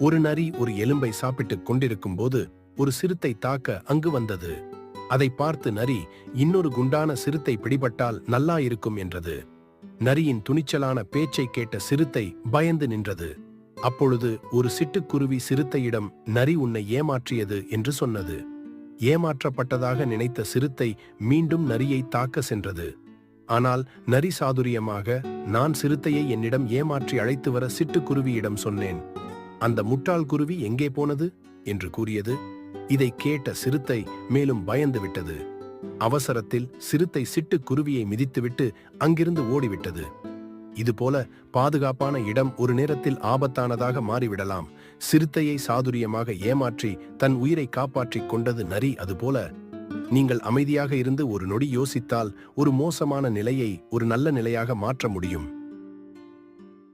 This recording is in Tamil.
ஒரு நரி ஒரு எலும்பை சாப்பிட்டுக் கொண்டிருக்கும் போது ஒரு சிறுத்தை தாக்க அங்கு வந்தது. அதை பார்த்து நரி, இன்னொரு குண்டான சிறுத்தை பிடிபட்டால் நல்லா இருக்கும் என்றது. நரியின் துணிச்சலான பேச்சை கேட்ட சிறுத்தை பயந்து நின்றது. அப்பொழுது ஒரு சிட்டுக்குருவி சிறுத்தையிடம், நரி உன்னை ஏமாற்றியது என்று சொன்னது. ஏமாற்றப்பட்டதாக நினைத்த சிறுத்தை மீண்டும் நரியை தாக்க சென்றது. ஆனால் நரி சாதுரியமாக, நான் சிறுத்தையை என்னிடம் ஏமாற்றி அழைத்து வர சிட்டுக்குருவியிடம் சொன்னேன். அந்த முட்டாள் குருவி எங்கே போனது என்று கூறியது. இதை கேட்ட சிறுத்தை மேலும் பயந்து விட்டது. அவசரத்தில் சிறுத்தை சிட்டுக்குருவியை மிதித்துவிட்டு அங்கிருந்து ஓடிவிட்டது. இதுபோல பாதுகாப்பான இடம் ஒரு நேரத்தில் ஆபத்தானதாக மாறிவிடலாம். சிறுத்தையை சாதுரியமாக ஏமாற்றி தன் உயிரை காப்பாற்றிக் கொண்டது நரி. அதுபோல நீங்கள் அமைதியாக இருந்து ஒரு நொடி யோசித்தால் ஒரு மோசமான நிலையை ஒரு நல்ல நிலையாக மாற்ற முடியும்.